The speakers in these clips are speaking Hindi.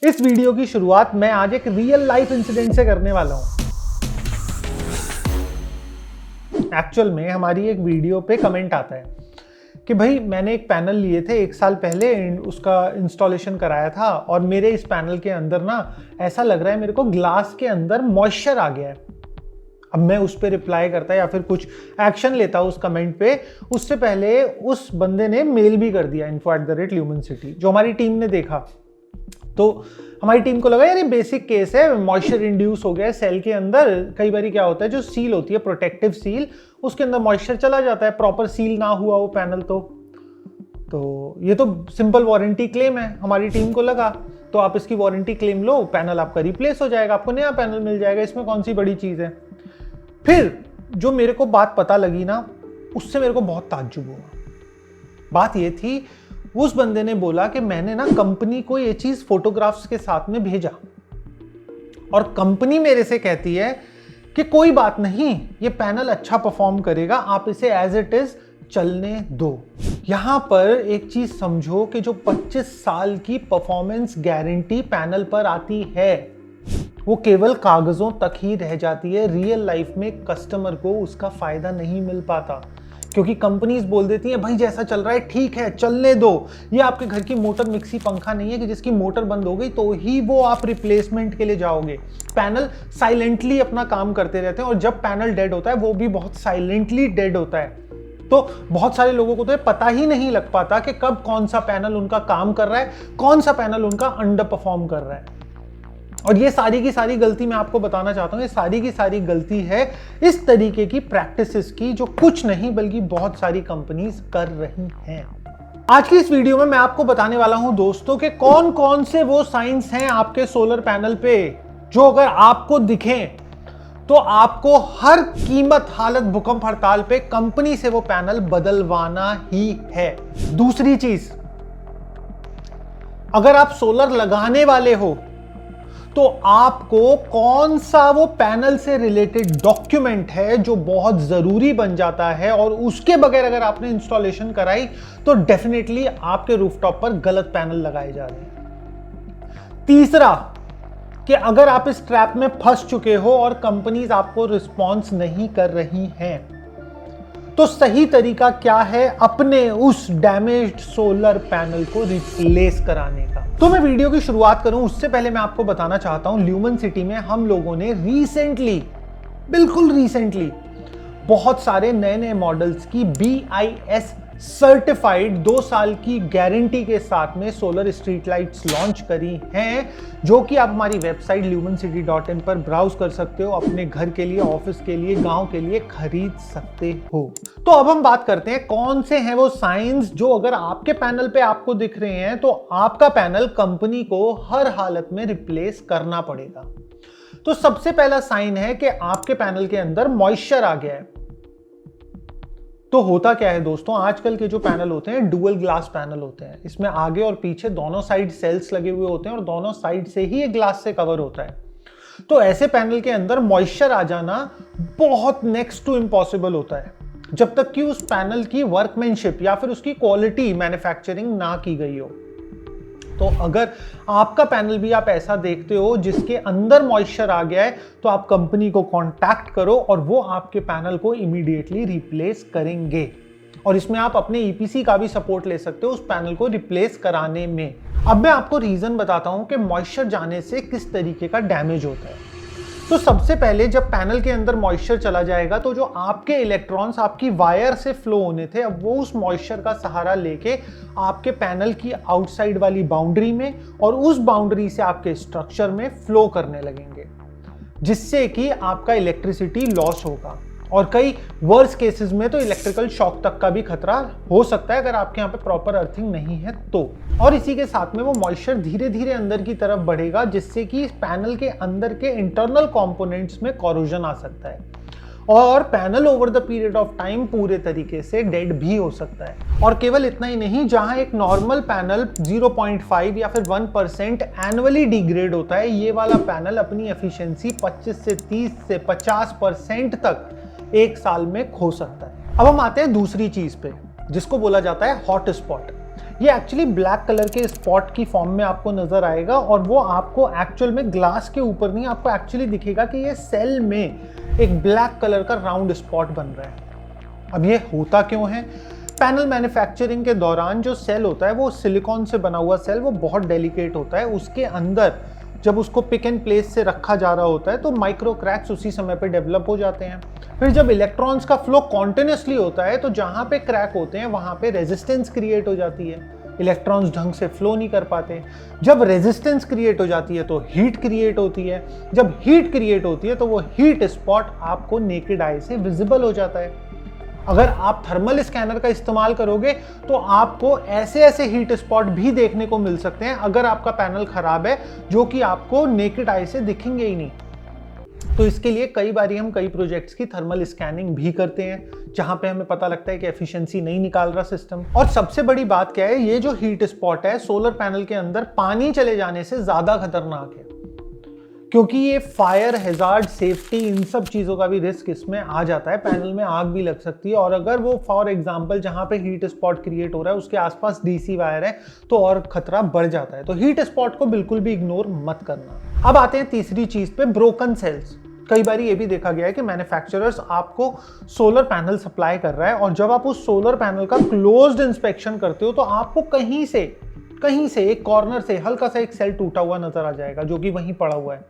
इस वीडियो की शुरुआत मैं आज एक रियल लाइफ इंसिडेंट से करने वाला हूं। एक्चुअल में हमारी एक वीडियो पे कमेंट आता है कि भाई मैंने एक पैनल लिए थे 1 साल पहले, उसका इंस्टॉलेशन कराया था और मेरे इस पैनल के अंदर ना ऐसा लग रहा है मेरे को ग्लास के अंदर मॉइस्चर आ गया है। अब मैं उस पर रिप्लाई करता या फिर कुछ एक्शन लेता उस कमेंट पे, उससे पहले उस बंदे ने मेल भी कर दिया info@lumencity। जो हमारी टीम ने देखा तो हमारी टीम को लगा यार ये बेसिक केस है, मॉइस्चर इंड्यूस हो गया है सेल के अंदर। कई बार क्या होता है, जो सील होती है प्रोटेक्टिव सील, उसके अंदर मॉइस्चर चला जाता है, प्रॉपर सील ना हुआ वो पैनल। तो ये तो सिंपल वारंटी क्लेम है। हमारी टीम को लगा तो आप इसकी वारंटी क्लेम लो, पैनल आपका रिप्लेस हो जाएगा, आपको नया पैनल मिल जाएगा, इसमें कौन सी बड़ी चीज है। फिर जो मेरे को बात पता लगी ना, उससे मेरे को बहुत ताज्जुब हुआ। बात ये थी, उस बंदे ने बोला कि मैंने ना कंपनी को ये चीज फोटोग्राफ्स के साथ में भेजा और कंपनी मेरे से कहती है कि कोई बात नहीं, ये पैनल अच्छा परफॉर्म करेगा, आप इसे एज इट इज चलने दो। यहां पर एक चीज समझो कि जो 25 साल की परफॉर्मेंस गारंटी पैनल पर आती है वो केवल कागजों तक ही रह जाती है। रियल लाइफ में कस्टमर को उसका फायदा नहीं मिल पाता, क्योंकि कंपनीज बोल देती हैं भाई जैसा चल रहा है ठीक है, चलने दो। ये आपके घर की मोटर, मिक्सी, पंखा नहीं है कि जिसकी मोटर बंद हो गई तो ही वो आप रिप्लेसमेंट के लिए जाओगे। पैनल साइलेंटली अपना काम करते रहते हैं और जब पैनल डेड होता है वो भी बहुत साइलेंटली डेड होता है। तो बहुत सारे लोगों को तो ये पता ही नहीं लग पाता कि कब कौन सा पैनल उनका काम कर रहा है, कौन सा पैनल उनका अंडर परफॉर्म कर रहा है। और ये सारी की सारी गलती मैं आपको बताना चाहता हूं, ये सारी की सारी गलती है इस तरीके की प्रैक्टिसेस की, जो कुछ नहीं बल्कि बहुत सारी कंपनीज कर रही हैं। आज की इस वीडियो में मैं आपको बताने वाला हूं दोस्तों कि कौन कौन से वो साइंस हैं आपके सोलर पैनल पे जो अगर आपको दिखें तो आपको हर कीमत, हालत, भूकंप, हड़ताल पे कंपनी से वो पैनल बदलवाना ही है। दूसरी चीज, अगर आप सोलर लगाने वाले हो तो आपको कौन सा वो पैनल से रिलेटेड डॉक्यूमेंट है जो बहुत जरूरी बन जाता है, और उसके बगैर अगर आपने इंस्टॉलेशन कराई तो डेफिनेटली आपके रूफटॉप पर गलत पैनल लगाए जा रहे हैं। तीसरा, कि अगर आप इस ट्रैप में फंस चुके हो और कंपनीज आपको रिस्पॉन्स नहीं कर रही हैं तो सही तरीका क्या है अपने उस डैमेज्ड सोलर पैनल को रिप्लेस कराने का। तो मैं वीडियो की शुरुआत करूं उससे पहले मैं आपको बताना चाहता हूं, ल्यूमेन सिटी में हम लोगों ने बिल्कुल रिसेंटली बहुत सारे नए नए मॉडल्स की BIS सर्टिफाइड 2 साल की गारंटी के साथ में सोलर स्ट्रीट लाइट्स लॉन्च करी हैं, जो कि आप हमारी वेबसाइट lumencity.in पर ब्राउज कर सकते हो, अपने घर के लिए, ऑफिस के लिए, गांव के लिए खरीद सकते हो। तो अब हम बात करते हैं कौन से हैं वो साइंस जो अगर आपके पैनल पे आपको दिख रहे हैं तो आपका पैनल कंपनी को हर हालत में रिप्लेस करना पड़ेगा। तो सबसे पहला साइन है कि आपके पैनल के अंदर मॉइस्चर आ गया है। तो होता क्या है दोस्तों, आजकल के जो पैनल होते हैं डुअल ग्लास पैनल होते हैं, इसमें आगे और पीछे दोनों साइड सेल्स लगे हुए होते हैं और दोनों साइड से ही ये ग्लास से कवर होता है। तो ऐसे पैनल के अंदर मॉइस्चर आ जाना बहुत नेक्स्ट टू इम्पॉसिबल होता है, जब तक कि उस पैनल की वर्कमैनशिप या फिर उसकी क्वालिटी मैन्युफैक्चरिंग ना की गई हो। तो अगर आपका पैनल भी आप ऐसा देखते हो जिसके अंदर मॉइस्चर आ गया है तो आप कंपनी को कांटेक्ट करो और वो आपके पैनल को इमीडिएटली रिप्लेस करेंगे। और इसमें आप अपने EPC का भी सपोर्ट ले सकते हो उस पैनल को रिप्लेस कराने में। अब मैं आपको रीजन बताता हूं कि मॉइस्चर जाने से किस तरीके का डैमेज होता है। तो सबसे पहले जब पैनल के अंदर मॉइस्चर चला जाएगा तो जो आपके इलेक्ट्रॉन्स आपकी वायर से फ्लो होने थे, अब वो उस मॉइस्चर का सहारा लेके आपके पैनल की आउटसाइड वाली बाउंड्री में और उस बाउंड्री से आपके स्ट्रक्चर में फ्लो करने लगेंगे, जिससे कि आपका इलेक्ट्रिसिटी लॉस होगा और कई वर्स केसेस में तो इलेक्ट्रिकल शॉक तक का भी खतरा हो सकता है अगर आपके यहाँ पे प्रॉपर अर्थिंग नहीं है तो। और इसी के साथ में वो मॉइस्चर धीरे धीरे अंदर की तरफ बढ़ेगा, जिससे कि इस पैनल के अंदर के इंटरनल कंपोनेंट्स में कोरोजन आ सकता है और panel over the period of time पूरे तरीके से डेड भी हो सकता है। और केवल इतना ही नहीं, जहां एक नॉर्मल पैनल 0.5 या फिर 1% एनुअली डिग्रेड होता है, ये वाला पैनल अपनी एफिशिएंसी 25 से 30 से 50% तक 1 साल में खो सकता है। अब हम आते हैं दूसरी चीज पे, जिसको बोला जाता है हॉट स्पॉट। ये एक्चुअली ब्लैक कलर के स्पॉट की फॉर्म में आपको नजर आएगा और वो आपको एक्चुअल में ग्लास के ऊपर नहीं, आपको एक्चुअली दिखेगा कि ये सेल में एक ब्लैक कलर का राउंड स्पॉट बन रहा है। अब ये होता क्यों है? पैनल मैन्युफैक्चरिंग के दौरान जो सेल होता है वो सिलिकॉन से बना हुआ सेल, वो बहुत डेलिकेट होता है। उसके अंदर जब उसको पिक एंड प्लेस से रखा जा रहा होता है तो माइक्रो क्रैक्स उसी समय पे डेवलप हो जाते हैं। फिर जब इलेक्ट्रॉन्स का फ्लो कॉन्टिन्यूसली होता है तो जहां पे क्रैक होते हैं वहां पे रेजिस्टेंस क्रिएट हो जाती है, इलेक्ट्रॉन्स ढंग से फ्लो नहीं कर पाते। जब रेजिस्टेंस क्रिएट हो जाती है तो हीट क्रिएट होती है, जब हीट क्रिएट होती है तो वो हीट स्पॉट आपको नेकेड आई से विजिबल हो जाता है। अगर आप थर्मल स्कैनर का इस्तेमाल करोगे तो आपको ऐसे ऐसे हीट स्पॉट भी देखने को मिल सकते हैं अगर आपका पैनल खराब है, जो कि आपको नेकेड आई से दिखेंगे ही नहीं। तो इसके लिए कई बारी हम कई प्रोजेक्ट्स की थर्मल स्कैनिंग भी करते हैं जहां पे हमें पता लगता है कि एफिशिएंसी नहीं निकाल रहा सिस्टम। और सबसे बड़ी बात क्या है, ये जो हीट स्पॉट है सोलर पैनल के अंदर पानी चले जाने से ज्यादा खतरनाक है, क्योंकि ये फायर हैजार्ड, सेफ्टी, इन सब चीज़ों का भी रिस्क इसमें आ जाता है। पैनल में आग भी लग सकती है और अगर वो फॉर एग्जांपल जहां पे हीट स्पॉट क्रिएट हो रहा है उसके आसपास डीसी वायर है तो और खतरा बढ़ जाता है। तो हीट स्पॉट को बिल्कुल भी इग्नोर मत करना। अब आते हैं तीसरी चीज पे, ब्रोकन सेल्स। कई बार ये भी देखा गया है कि मैन्युफैक्चरर्स आपको सोलर पैनल सप्लाई कर रहा है और जब आप उस सोलर पैनल का क्लोज्ड इंस्पेक्शन करते हो तो आपको कहीं से एक कॉर्नर से हल्का सा एक सेल टूटा हुआ नजर आ जाएगा जो कि वहीं पड़ा हुआ है,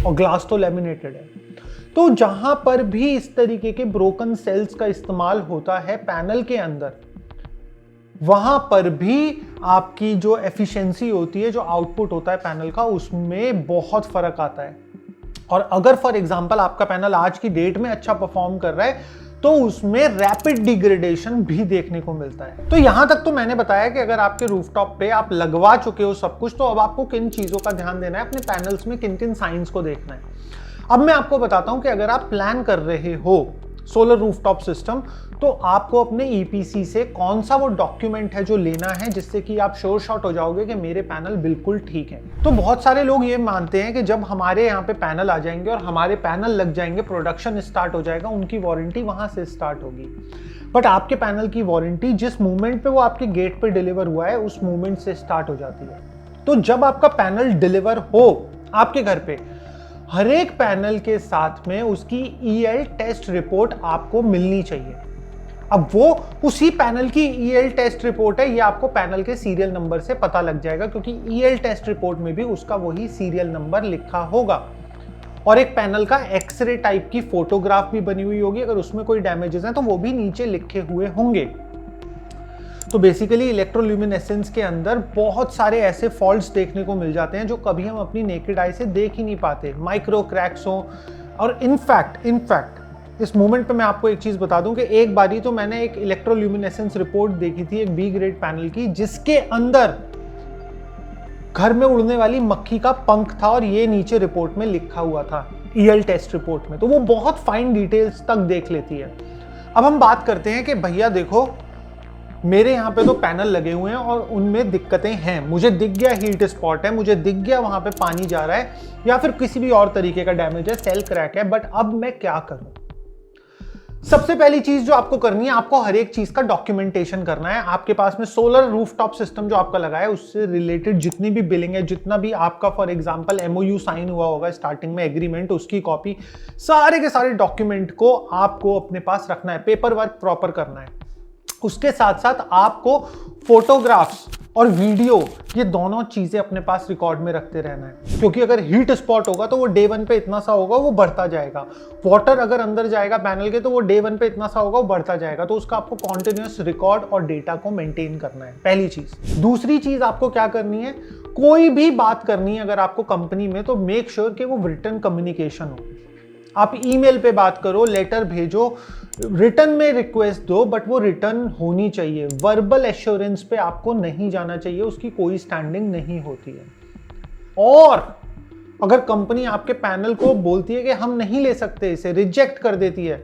और ग्लास तो लैमिनेटेड है। तो जहां पर भी इस तरीके के ब्रोकन सेल्स का इस्तेमाल होता है पैनल के अंदर, वहां पर भी आपकी जो एफिशिएंसी होती है, जो आउटपुट होता है पैनल का, उसमें बहुत फर्क आता है। और अगर फॉर एग्जांपल आपका पैनल आज की डेट में अच्छा परफॉर्म कर रहा है तो उसमें रैपिड डिग्रेडेशन भी देखने को मिलता है। तो यहां तक तो मैंने बताया कि अगर आपके रूफटॉप पे आप लगवा चुके हो सब कुछ, तो अब आपको किन चीजों का ध्यान देना है, अपने पैनल्स में किन किन साइंस को देखना है। अब मैं आपको बताता हूं कि अगर आप प्लान कर रहे हो सोलर रूफटॉप सिस्टम, तो आपको अपने ईपीसी से कौन सा वो डॉक्यूमेंट है जो लेना है जिससे कि आप श्योर शॉट हो जाओगे कि मेरे पैनल बिल्कुल ठीक है। तो बहुत सारे लोग ये मानते हैं कि जब हमारे यहाँ पे पैनल आ जाएंगे और हमारे पैनल लग जाएंगे, प्रोडक्शन स्टार्ट हो जाएगा, उनकी वारंटी वहां से स्टार्ट होगी। बट आपके पैनल की वारंटी जिस मूवमेंट पे वो आपके गेट पे डिलीवर हुआ है उस मूवमेंट से स्टार्ट हो जाती है। तो जब आपका पैनल डिलीवर हो आपके घर पे, हर एक पैनल के साथ में उसकी ईएल टेस्ट रिपोर्ट आपको मिलनी चाहिए। अब वो उसी पैनल की ईएल टेस्ट रिपोर्ट है, ये आपको पैनल के सीरियल नंबर से पता लग जाएगा, क्योंकि ईएल टेस्ट रिपोर्ट में भी उसका वही सीरियल नंबर लिखा होगा। और एक पैनल का एक्सरे टाइप की फोटोग्राफ भी बनी हुई होगी, अगर उसमें कोई डैमेजेस हैं तो वो भी नीचे लिखे हुए होंगे। तो बेसिकली इलेक्ट्रोल्यूमिनेसेंस के अंदर बहुत सारे ऐसे फॉल्ट्स देखने को मिल जाते हैं जो कभी हम अपनी नेकेड आई से देख ही नहीं पाते, माइक्रो क्रैक्स हो। और इनफैक्ट इस मोमेंट पे मैं आपको एक चीज बता दूं कि एक बारी तो मैंने एक इलेक्ट्रोल्यूमिनेसेंस रिपोर्ट देखी थी एक बी ग्रेड पैनल की, जिसके अंदर घर में उड़ने वाली मक्खी का पंख था और ये नीचे रिपोर्ट में लिखा हुआ था ईएल टेस्ट रिपोर्ट में। तो वो बहुत फाइन डिटेल्स तक देख लेती है। अब हम बात करते हैं कि भैया देखो, मेरे यहाँ पे तो पैनल लगे हुए हैं और उनमें दिक्कतें हैं, मुझे दिख गया हीट स्पॉट है, मुझे दिख गया वहां पे पानी जा रहा है या फिर किसी भी और तरीके का डैमेज है, सेल क्रैक है, बट अब मैं क्या करूं? सबसे पहली चीज जो आपको करनी है, आपको हर एक चीज का डॉक्यूमेंटेशन करना है। आपके पास में सोलर रूफटॉप सिस्टम जो आपका लगा है उससे रिलेटेड जितनी भी बिलिंग है, जितना भी आपका फॉर एग्जांपल एमओयू साइन हुआ होगा स्टार्टिंग में एग्रीमेंट, उसकी कॉपी, सारे के सारे डॉक्यूमेंट को आपको अपने पास रखना है, पेपर वर्क प्रॉपर करना है। उसके साथ साथ आपको फोटोग्राफ्स और वीडियो, ये दोनों चीजें अपने पास रिकॉर्ड में रखते रहना है, क्योंकि अगर हीट स्पॉट होगा तो वो डे 1 पे इतना सा होगा, वो बढ़ता जाएगा। वाटर अगर अंदर जाएगा पैनल के तो वो डे 1 पे इतना सा होगा, वो बढ़ता जाएगा। तो उसका आपको कॉन्टिन्यूअस रिकॉर्ड और डेटा को मेंटेन करना है, पहली चीज। दूसरी चीज आपको क्या करनी है, कोई भी बात करनी है अगर आपको कंपनी में, तो मेक श्योर कि वो रिटन कम्युनिकेशन हो। आप ईमेल पे बात करो, लेटर भेजो, रिटर्न में रिक्वेस्ट दो, बट वो रिटर्न होनी चाहिए। वर्बल एश्योरेंस पे आपको नहीं जाना चाहिए, उसकी कोई स्टैंडिंग नहीं होती है। और अगर कंपनी आपके पैनल को बोलती है कि हम नहीं ले सकते, इसे रिजेक्ट कर देती है,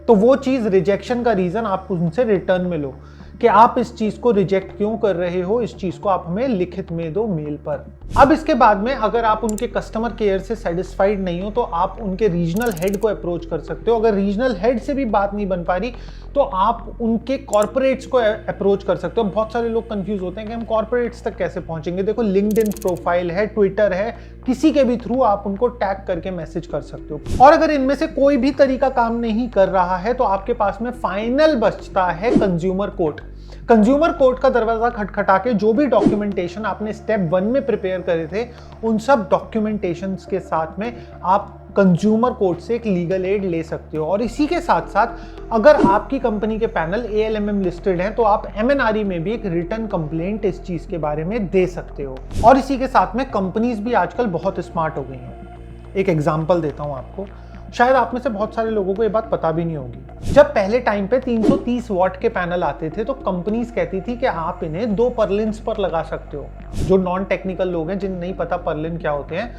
तो वो चीज रिजेक्शन का रीजन आप उनसे रिटर्न में लो। कि आप इस चीज को रिजेक्ट क्यों कर रहे हो, इस चीज को आप हमें लिखित में दो मेल पर। अब इसके बाद में अगर आप उनके कस्टमर केयर से सेटिस्फाइड नहीं हो तो आप उनके रीजनल हेड को अप्रोच कर सकते हो। अगर रीजनल हेड से भी बात नहीं बन पा रही तो आप उनके कॉर्पोरेट्स को अप्रोच कर सकते हो। बहुत सारे लोग कंफ्यूज होते हैं कि हम कॉर्पोरेट्स तक कैसे पहुंचेंगे। देखो, लिंक्डइन प्रोफाइल है, ट्विटर है, किसी के भी थ्रू आप उनको टैग करके मैसेज कर सकते हो। और अगर इनमें से कोई भी तरीका काम नहीं कर रहा है तो आपके पास में फाइनल बचता है कंज्यूमर कोर्ट। कंज्यूमर कोर्ट का दरवाजा खटखटा के जो भी डॉक्यूमेंटेशन आपने स्टेप 1 में प्रिपेयर करे थे उन सब डॉक्यूमेंटेशंस के साथ में आप कंज्यूमर कोर्ट से एक लीगल एड ले सकते हो। और इसी के साथ साथ अगर आपकी कंपनी के पैनल ALMM लिस्टेड हैं तो आप MNRE में भी एक रिटर्न कंप्लेंट इस चीज के बारे में दे सकते हो। और इसी के साथ में कंपनीज भी आजकल बहुत स्मार्ट हो गई हैं। एक एग्जांपल देता हूं आपको, शायद आप में से बहुत सारे लोगों को ये बात पता भी नहीं होगी। जब पहले टाइम पे 330 वॉट के पैनल आते थे तो कंपनीज कहती थी कि आप इन्हें 2 पर्लिन्स पर लगा सकते हो। जो नॉन टेक्निकल लोग हैं, जिन्हें नहीं पता पर्लिन क्या होते हैं,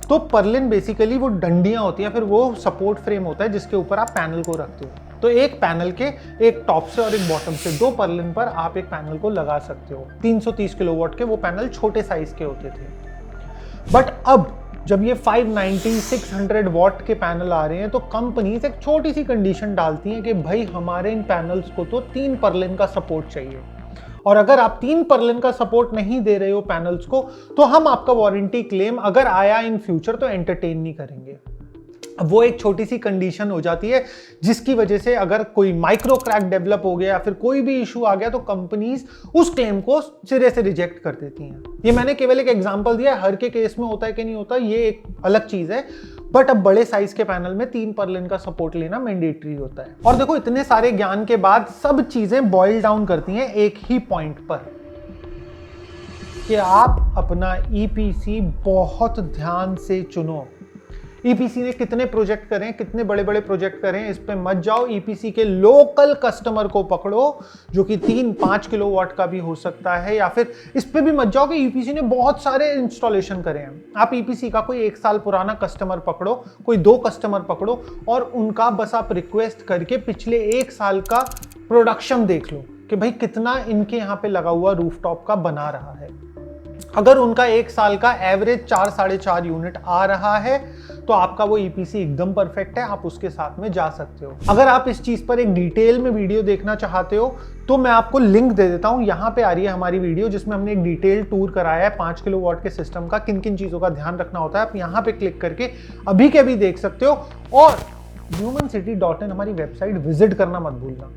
तो पर्लिन बेसिकली वो डंडियां होती हैं, फिर वो सपोर्ट फ्रेम होता है जिसके ऊपर आप पैनल को रखते हो। तो एक पैनल के एक टॉप से और एक बॉटम से 2 पर्लिन पर आप एक पैनल को लगा सकते हो। 330 किलोवाट के वो पैनल छोटे साइज के होते थे। बट अब जब ये 590, 600 वॉट के पैनल आ रहे हैं तो कंपनीज एक छोटी सी कंडीशन डालती हैं कि भाई हमारे इन पैनल्स को तो 3 पर्लिन का सपोर्ट चाहिए, और अगर आप 3 पर्लिन का सपोर्ट नहीं दे रहे हो पैनल्स को तो हम आपका वारंटी क्लेम अगर आया इन फ्यूचर तो एंटरटेन नहीं करेंगे। अब वो एक छोटी सी कंडीशन हो जाती है जिसकी वजह से अगर कोई माइक्रो क्रैक डेवलप हो गया या फिर कोई भी इशू आ गया तो कंपनीज उस क्लेम को सिरे से रिजेक्ट कर देती हैं। ये मैंने केवल एक एग्जांपल दिया है, हर के केस में होता है कि नहीं होता ये एक अलग चीज है। बट अब बड़े साइज के पैनल में 3 पर्लिन का सपोर्ट लेना मैंडेटरी होता है। और देखो, इतने सारे ज्ञान के बाद सब चीजें बॉइल डाउन करती हैं एक ही पॉइंट पर कि आप अपना EPC बहुत ध्यान से चुनो। EPC ने कितने प्रोजेक्ट करें, कितने बड़े बड़े प्रोजेक्ट करें, इस पे मत जाओ। EPC के लोकल कस्टमर को पकड़ो जो कि 3-5 किलोवाट का भी हो सकता है, या फिर इस पे भी मत जाओ कि EPC ने बहुत सारे इंस्टॉलेशन करे हैं। आप EPC का कोई 1 साल पुराना कस्टमर पकड़ो, कोई 2 कस्टमर पकड़ो और उनका बस आप रिक्वेस्ट करके पिछले 1 साल का प्रोडक्शन देख लो कि भाई कितना इनके यहाँ पे लगा हुआ रूफटॉप का बना रहा है। अगर उनका 1 साल का एवरेज 4-4.5 यूनिट आ रहा है तो आपका वो EPC एकदम परफेक्ट है, आप उसके साथ में जा सकते हो। अगर आप इस चीज पर एक डिटेल में वीडियो देखना चाहते हो तो मैं आपको लिंक दे देता हूं। यहां पे आ रही है हमारी वीडियो जिसमें हमने एक डिटेल टूर कराया है 5 किलोवाट के सिस्टम का, किन किन चीजों का ध्यान रखना होता है। आप यहां पे क्लिक करके अभी के अभी देख सकते हो। और humancity.in हमारी वेबसाइट विजिट करना मत भूलना।